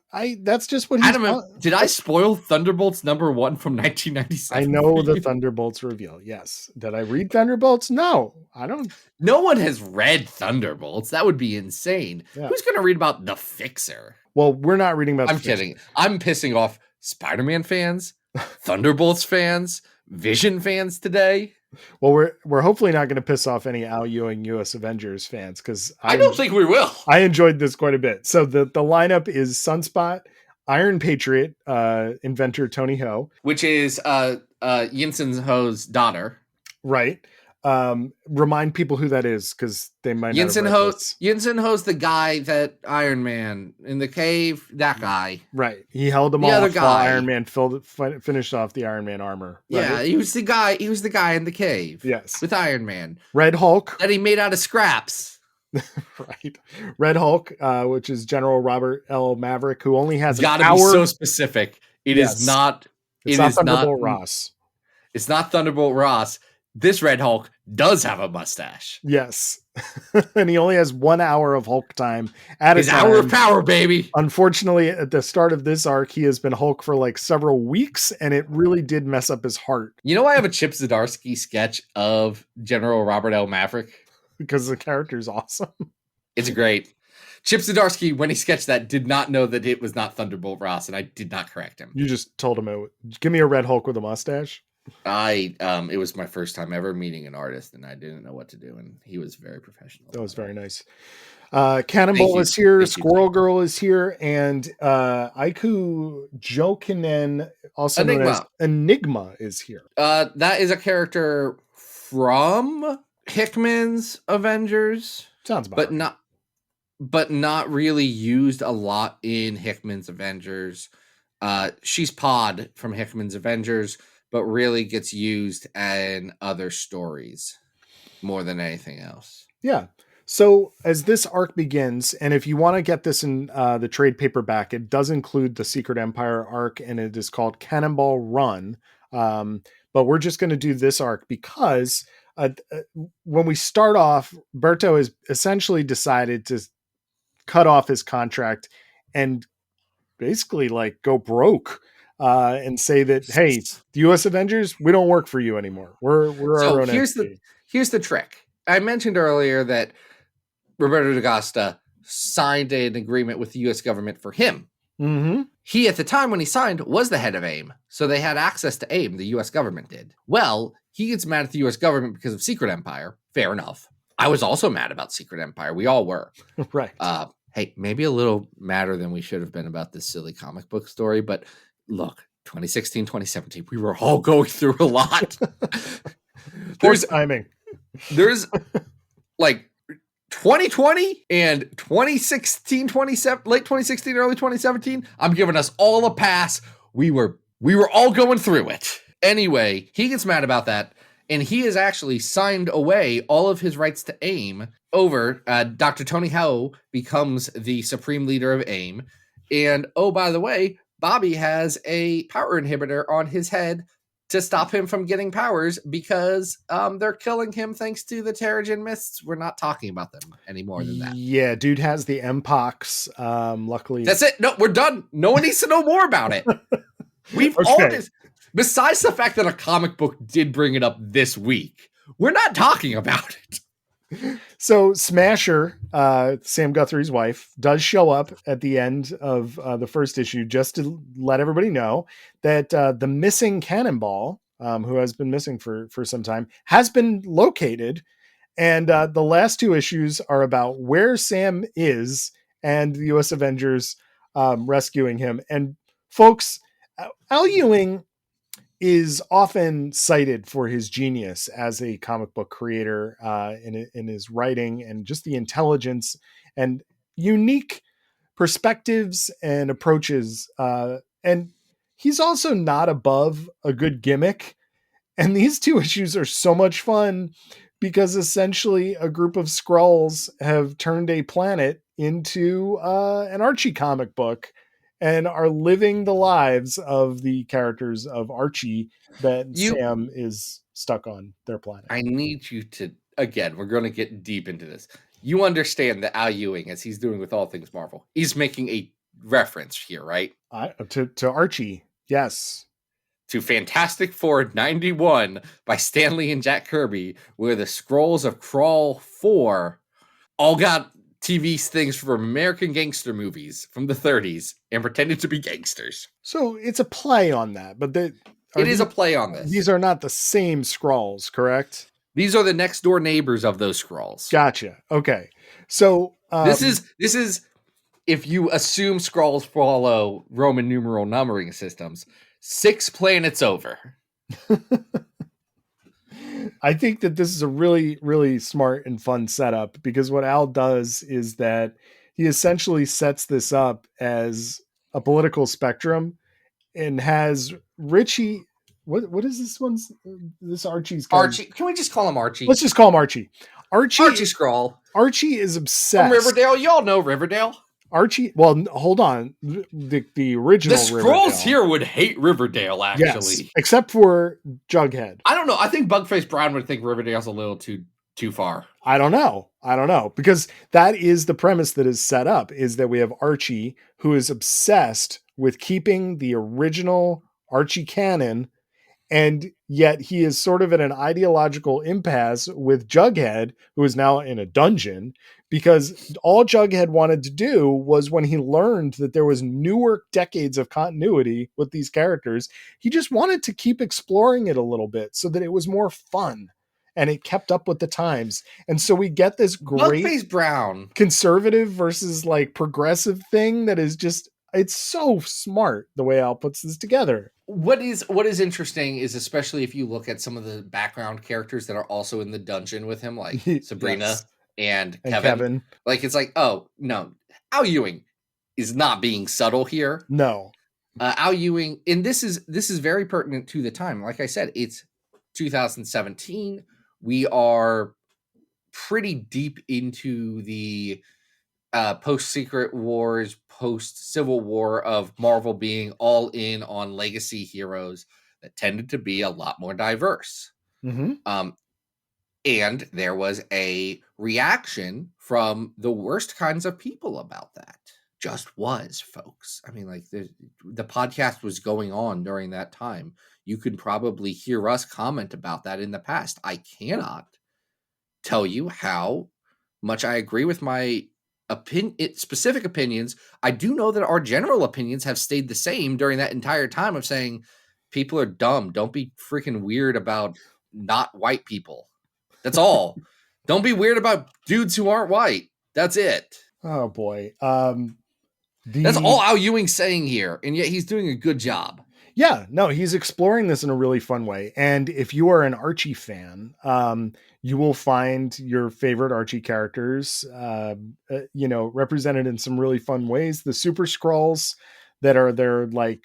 S3: That's just what he's...
S2: Did I spoil Thunderbolts #1 from 1997?
S3: I know the Thunderbolts reveal. Yes. Did I read Thunderbolts? No, I don't.
S2: No one has read Thunderbolts. That would be insane.
S3: Yeah.
S2: Who's going to read about The Fixer?
S3: Well, we're not reading about...
S2: I'm kidding. I'm pissing off Spider-Man fans, Thunderbolts fans, Vision fans today.
S3: Well, we're hopefully not going to piss off any Al Ewing US Avengers fans, because
S2: I don't think we will.
S3: I enjoyed this quite a bit. So the lineup is Sunspot, Iron Patriot, inventor Tony Ho,
S2: which is Yinsen Ho's daughter.
S3: Right. Remind people who that is, because they might not have read this.
S2: Yinsen Ho's the guy that Iron Man in the cave, that guy.
S3: Right. He held them all off while Iron Man finished off the Iron Man armor. Right?
S2: Yeah, he was the guy in the cave.
S3: Yes.
S2: With Iron Man.
S3: Red Hulk.
S2: That he made out of scraps.
S3: Right. Red Hulk, which is General Robert L. Maverick, who only has
S2: gotta be so specific. It's not
S3: Thunderbolt Ross.
S2: It's not Thunderbolt Ross. This Red Hulk does have a mustache.
S3: Yes. And he only has 1 hour of Hulk time at
S2: his hour of power, baby.
S3: Unfortunately, at the start of this arc, he has been Hulk for like several weeks, and it really did mess up his heart.
S2: You know, I have a Chip Zdarsky sketch of General Robert L. Maverick.
S3: Because the character is awesome.
S2: It's great. Chip Zdarsky, when he sketched that, did not know that it was not Thunderbolt Ross, and I did not correct him.
S3: You just told him, give me a Red Hulk with a mustache.
S2: It was my first time ever meeting an artist, and I didn't know what to do, and he was very professional.
S3: That was very nice. Cannonball is here, Squirrel Girl is here, and Aiku Jokinen, also known as Enigma, is here.
S2: That is a character from Hickman's Avengers.
S3: Sounds about
S2: but not really used a lot in Hickman's Avengers. She's Pod from Hickman's Avengers, but really gets used in other stories more than anything else.
S3: Yeah. So as this arc begins, and if you want to get this in the trade paperback, it does include the Secret Empire arc, and it is called Cannonball Run. But we're just going to do this arc because when we start off, Berto has essentially decided to cut off his contract and basically like go broke. And say that, hey, the U.S. Avengers, we don't work for you anymore. We're our own entity.
S2: Here's the trick. I mentioned earlier that Roberto D'Agosta signed an agreement with the U.S. government for him.
S3: Mm-hmm.
S2: He, at the time when he signed, was the head of AIM, so they had access to AIM. The U.S. government did. Well, he gets mad at the U.S. government because of Secret Empire. Fair enough. I was also mad about Secret Empire. We all were.
S3: Right.
S2: Hey, maybe a little madder than we should have been about this silly comic book story, but look, 2016, 2017, we were all going through a lot.
S3: There's timing.
S2: There's like 2020 and 2016, late 2016, early 2017. I'm giving us all a pass. We were all going through it. Anyway, he gets mad about that, and he has actually signed away all of his rights to AIM over. Dr. Tony Ho becomes the supreme leader of AIM. And oh, by the way, Bobby has a power inhibitor on his head to stop him from getting powers because they're killing him thanks to the Terrigen Mists. We're not talking about them any more than that.
S3: Yeah, dude has the M-Pox. Luckily,
S2: That's it. No, we're done. No one needs to know more about it. We've all this. Besides the fact that a comic book did bring it up this week, we're not talking about it.
S3: So Smasher, Sam Guthrie's wife, does show up at the end of the first issue just to let everybody know that the missing Cannonball, who has been missing for some time, has been located. And the last two issues are about where Sam is and the U.S. Avengers rescuing him. And folks, Al Ewing is often cited for his genius as a comic book creator in his writing and just the intelligence and unique perspectives and approaches. And he's also not above a good gimmick. And these two issues are so much fun because essentially a group of Skrulls have turned a planet into an Archie comic book and are living the lives of the characters of Archie that Sam is stuck on their planet.
S2: I need you to, again, we're going to get deep into this. You understand that Al Ewing, as he's doing with all things Marvel, he's making a reference here, right?
S3: To Archie, yes.
S2: To Fantastic Four 91 by Stan Lee and Jack Kirby, where the Skrulls of Crawl 4 all got TV things from American gangster movies from the 30s and pretended to be gangsters.
S3: So it's a play on that, but it
S2: is a play on this.
S3: These are not the same Skrulls, correct?
S2: These are the next door neighbors of those Skrulls.
S3: Gotcha. Okay. So
S2: this is if you assume Skrulls follow Roman numeral numbering systems, 6 planets over.
S3: I think that this is a really, really smart and fun setup because what Al does is that he essentially sets this up as a political spectrum and has Richie. What is this one's? This Archie's guy?
S2: Archie. Can we just call him Archie?
S3: Let's just call him Archie. Archie
S2: Skrull.
S3: Archie is obsessed.
S2: From Riverdale. Y'all know Riverdale.
S3: Archie, well, hold on. The original
S2: The Skrulls here would hate Riverdale, actually.
S3: Yes, except for Jughead.
S2: I don't know. I think Bugface Brown would think Riverdale's a little too far.
S3: I don't know. Because that is the premise that is set up, is that we have Archie, who is obsessed with keeping the original Archie canon, and yet he is sort of at an ideological impasse with Jughead, who is now in a dungeon, because all Jughead wanted to do was, when he learned that there was newer decades of continuity with these characters, he just wanted to keep exploring it a little bit so that it was more fun and it kept up with the times. And so we get this great
S2: Bugface Brown
S3: conservative versus like progressive thing that is just, it's so smart the way Al puts this together.
S2: What is interesting is, especially if you look at some of the background characters that are also in the dungeon with him, like Sabrina.
S3: Yes.
S2: And Kevin. Like, it's like, oh, no. Al Ewing is not being subtle here.
S3: No.
S2: Al Ewing, and this is very pertinent to the time. Like I said, it's 2017. We are pretty deep into the post-Secret Wars, post-Civil War of Marvel being all in on legacy heroes that tended to be a lot more diverse.
S3: Mm-hmm.
S2: And there was a reaction from the worst kinds of people about that. Just was, folks. I mean, like, the podcast was going on during that time. You could probably hear us comment about that in the past. I cannot tell you how much I agree with my specific opinions. I do know that our general opinions have stayed the same during that entire time of saying people are dumb. Don't be freaking weird about not white people. That's all. Don't be weird about dudes who aren't white. That's it.
S3: Oh boy.
S2: That's all Al Ewing's saying here, and yet he's doing a good job.
S3: Yeah, no, he's exploring this in a really fun way. And if you are an Archie fan, you will find your favorite Archie characters, represented in some really fun ways. The Super Skrulls, that are their like,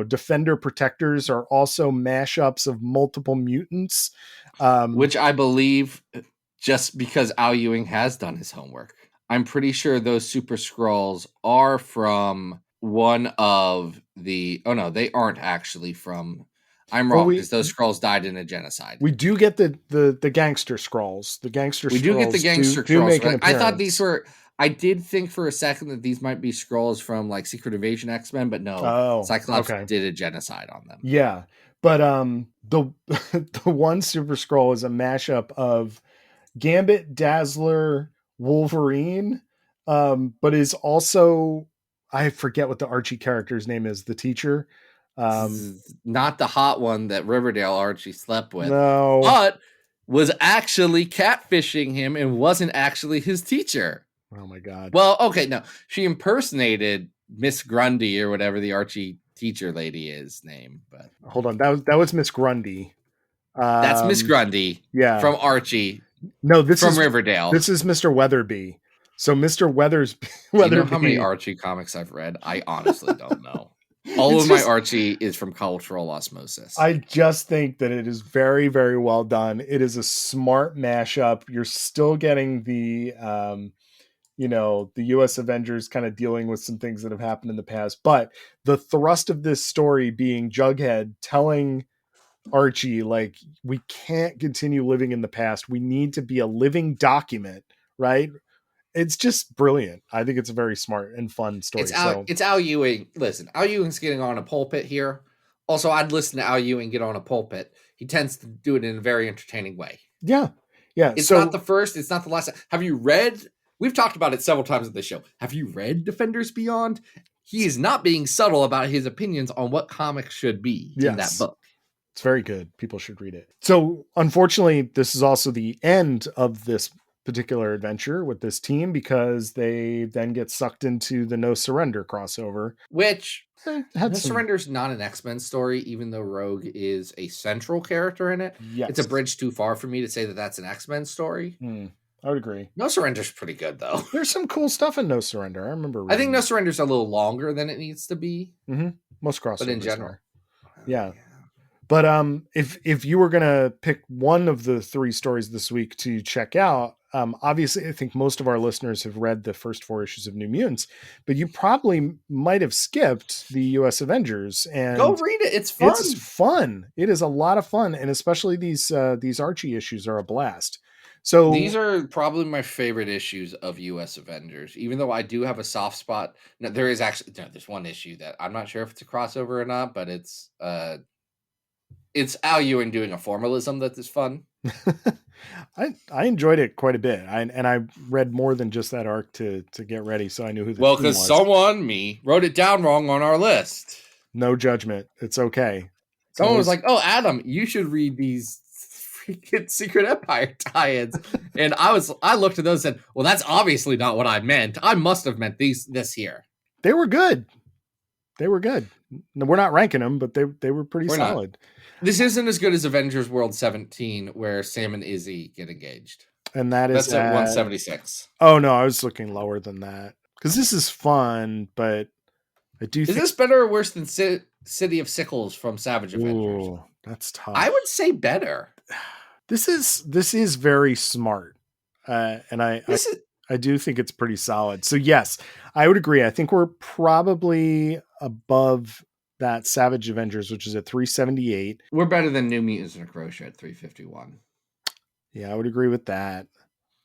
S3: defender protectors are also mashups of multiple mutants.
S2: Which I believe just because Ao Ewing has done his homework. I'm pretty sure those Super Skrulls are from one of the... Oh, no, they aren't actually from... I'm wrong, because those Skrulls died in a genocide.
S3: We do get the gangster Skrulls. The gangster
S2: we
S3: Skrulls
S2: do get the gangster
S3: do
S2: Skrulls.
S3: make an
S2: Right? I thought these
S3: appearance.
S2: were... I did think for a second that these might be Skrulls from like Secret Invasion X-Men, but no.
S3: Oh,
S2: Cyclops
S3: okay.
S2: did a genocide on them.
S3: Yeah. But the the one Super Skrull is a mashup of Gambit, Dazzler, Wolverine, but is also, I forget what the Archie character's name is, the teacher.
S2: Not the hot one that Riverdale Archie slept with.
S3: No.
S2: But was actually catfishing him and wasn't actually his teacher.
S3: Oh my God.
S2: Well, okay, no. She impersonated Miss Grundy or whatever the Archie teacher lady is name. But
S3: hold on, that was Miss Grundy.
S2: That's Miss Grundy.
S3: Yeah.
S2: From Archie.
S3: No, this
S2: from
S3: is
S2: Riverdale.
S3: This is Mr. Weatherby. So Mr. Weatherby.
S2: Do you know how many Archie comics I've read? I honestly don't know. All of my Archie is from cultural osmosis.
S3: I just think that it is very, very well done. It is a smart mashup. You're still getting the the US Avengers kind of dealing with some things that have happened in the past, but the thrust of this story being Jughead telling Archie, like, we can't continue living in the past. We need to be a living document, right? It's just brilliant. I think it's a very smart and fun story.
S2: It's Al Ewing. Listen, Al Ewing's getting on a pulpit here. Also, I'd listen to Al Ewing get on a pulpit. He tends to do it in a very entertaining way.
S3: Yeah. Yeah.
S2: It's not the first. It's not the last. Have you read... We've talked about it several times on the show. Have you read Defenders Beyond? He is not being subtle about his opinions on what comics should be in that book.
S3: It's very good. People should read it. So, unfortunately, this is also the end of this particular adventure with this team, because they then get sucked into the No Surrender crossover.
S2: Which, No Surrender is not an X-Men story, even though Rogue is a central character in it.
S3: Yes.
S2: It's a bridge too far for me to say that that's an X-Men story.
S3: I would agree.
S2: No Surrender's pretty good, though.
S3: There's some cool stuff in No Surrender. I remember.
S2: I think No Surrender's a little longer than it needs to be.
S3: Mm-hmm. Most crossovers.
S2: But in general.
S3: Yeah. But if you were going to pick one of the 3 stories this week to check out, obviously I think most of our listeners have read the first 4 issues of New Mutants, but you probably might have skipped the US Avengers. And
S2: go read it. It's fun.
S3: It's fun. It is a lot of fun. And especially these Archie issues are a blast. So
S2: these are probably my favorite issues of US Avengers, even though I do have a soft spot. No, there's one issue that I'm not sure if it's a crossover or not, but it's Al Ewing doing a formalism that is fun.
S3: I enjoyed it quite a bit. I read more than just that arc to get ready, so I knew who the team was.
S2: Because someone wrote it down wrong on our list.
S3: No judgment. It's okay.
S2: Someone was like, "Oh, Adam, you should read these freaking Secret Empire tie-ins." And I looked at those and said, "Well, that's obviously not what I meant. I must have meant this here."
S3: They were good. We're not ranking them, but they were pretty solid.
S2: This isn't as good as Avengers World 17, where Sam and Izzy get engaged.
S3: And that's
S2: at 176.
S3: Oh no, I was looking lower than that, because this is fun, but I do.
S2: Is this better or worse than City of Sickles from Savage Avengers?
S3: Ooh, that's tough.
S2: I would say better.
S3: This is very smart, and I do think it's pretty solid. So yes, I would agree. I think we're probably above that Savage Avengers, which is at 378.
S2: We're better than New Mutants and Necrosha at 351.
S3: Yeah, I would agree with that.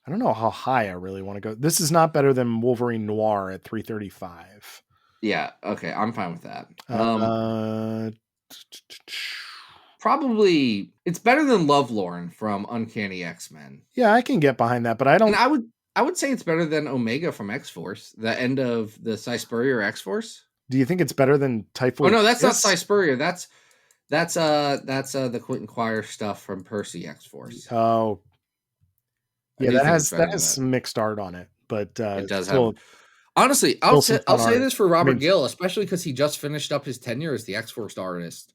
S3: I don't know how high I really want to go. This is not better than Wolverine Noir at 335.
S2: Yeah, okay, I'm fine with that. Probably it's better than Lovelorn from Uncanny X-Men.
S3: Yeah, I can get behind that, but I don't.
S2: And I would say it's better than Omega from X-Force, the end of the Cy Spurrier X-Force.
S3: Do you think it's better than Typhoid?
S2: Oh no, that's not Cy Spurrier. That's the Quentin Quire stuff from Percy X-Force.
S3: Oh, yeah, that has some mixed art on it, but
S2: it does have. Honestly, I'll say this for Robert Gill, especially because he just finished up his tenure as the X-Force artist.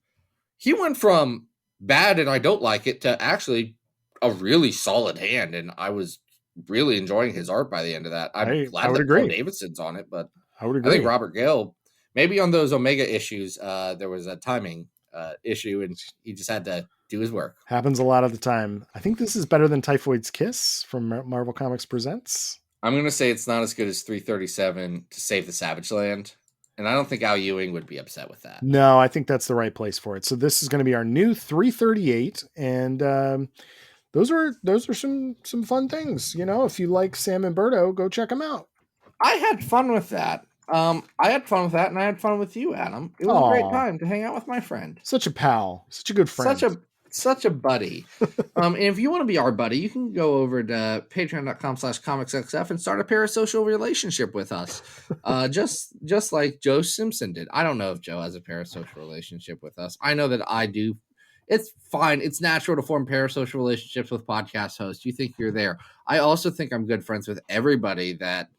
S2: He went from bad and I don't like it to actually a really solid hand, and I was really enjoying his art by the end of that. I'm glad that Paul Davidson's on it, but I would agree. I think Robert Gill Maybe on those Omega issues, there was a timing issue, and he just had to do his work.
S3: Happens a lot of the time. I think this is better than Typhoid's Kiss from Marvel Comics Presents.
S2: I'm going to say it's not as good as 337 to Save the Savage Land. And I don't think Al Ewing would be upset with that.
S3: No, I think that's the right place for it. So this is going to be our new 338. And those are some fun things. You know, if you like Sam and Berto, go check them out.
S2: I had fun with that. I had fun with that, and I had fun with you, Adam. It was a great time to hang out with my friend.
S3: Such a pal. Such a good friend.
S2: Such a buddy. And if you want to be our buddy, you can go over to patreon.com/comicsxf and start a parasocial relationship with us. Just like Joe Simpson did. I don't know if Joe has a parasocial relationship with us. I know that I do. It's fine. It's natural to form parasocial relationships with podcast hosts. You think you're there. I also think I'm good friends with everybody that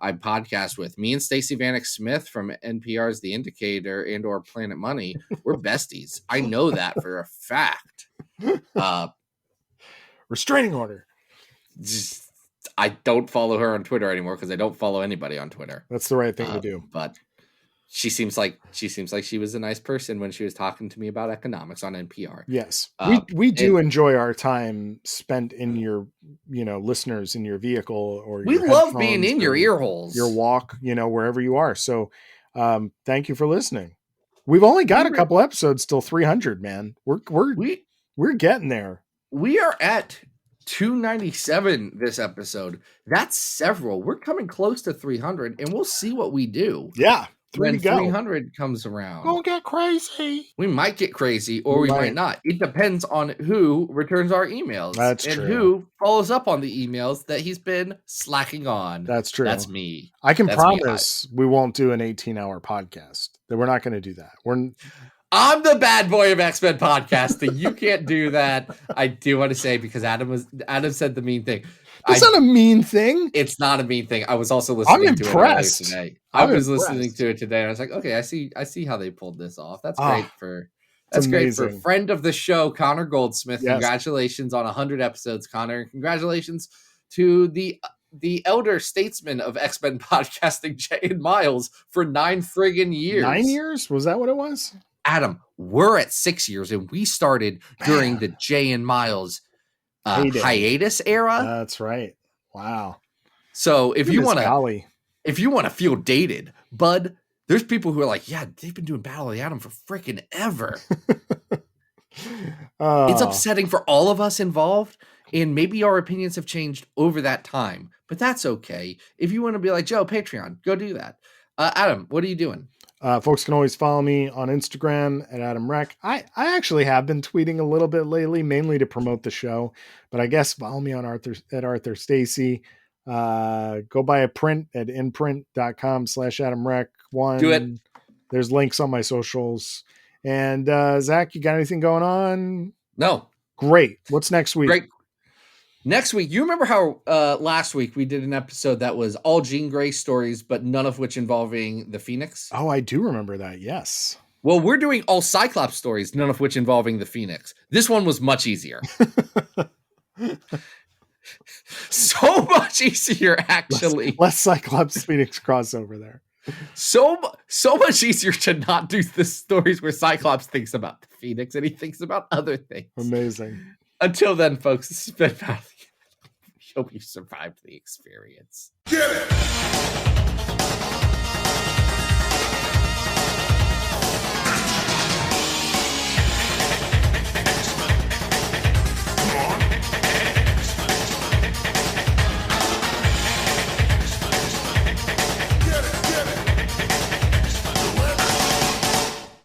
S2: I podcast with. Me and Stacey Vanek Smith from NPR's The Indicator and or Planet Money, we're besties. I know that for a fact.
S3: Restraining order.
S2: I don't follow her on Twitter anymore because I don't follow anybody on Twitter.
S3: That's the right thing to do.
S2: But she seems like she was a nice person when she was talking to me about economics on NPR.
S3: Yes. We do enjoy our time spent in your, listeners in your vehicle, or
S2: we love being in your ear holes,
S3: your walk, wherever you are. So thank you for listening. We've only got a couple episodes till 300, man. We're getting there.
S2: We are at 297 this episode. That's several. We're coming close to 300, and we'll see what we do.
S3: Yeah.
S2: When 300 comes around.
S3: Gonna get crazy.
S2: We might get crazy, or we might not. It depends on who returns our emails.
S3: That's
S2: and
S3: true.
S2: Who follows up on the emails that he's been slacking on.
S3: That's true.
S2: That's me.
S3: I can promise we won't do an 18-hour podcast. That we're not going to do that.
S2: I'm the bad boy of X-Men podcasting. You can't do that. I do want to say, because Adam said the mean thing.
S3: It's not a mean thing.
S2: It's not a mean thing. I was also listening to it today. I was listening to it today, and I was like, okay, I see how they pulled this off. That's great great for friend of the show, Connor Goldsmith. Yes. Congratulations on 100 episodes, Connor. Congratulations to the elder statesman of X-Men podcasting, Jay and Miles, for 9 friggin' years.
S3: 9 years? Was that what it was?
S2: Adam, we're at 6 years, and we started during the Jay and Miles hiatus era.
S3: That's right. Wow.
S2: So if you want to feel dated, bud, there's people who are like, yeah, they've been doing Battle of the Atom for freaking ever. It's upsetting for all of us involved, and maybe our opinions have changed over that time, but that's okay. If you want to be like, Joe, Patreon, go do that. Adam, what are you doing?
S3: Folks can always follow me on Instagram at AdamRec. I actually have been tweeting a little bit lately, mainly to promote the show, but I guess follow me on Arthur Stacy. Go buy a print at imprint.com/AdamRec1.
S2: Do it.
S3: There's links on my socials. And Zach, you got anything going on?
S2: No.
S3: Great. What's next week?
S2: Great. Next week, you remember how last week we did an episode that was all Jean Grey stories, but none of which involving the Phoenix?
S3: Oh, I do remember that. Yes.
S2: Well, we're doing all Cyclops stories, none of which involving the Phoenix. This one was much easier. So much easier, actually.
S3: Less Cyclops Phoenix crossover there.
S2: So much easier to not do the stories where Cyclops thinks about the Phoenix and he thinks about other things.
S3: Amazing.
S2: Until then, folks, this has been Battle. Hope you survived the experience.
S1: Get it!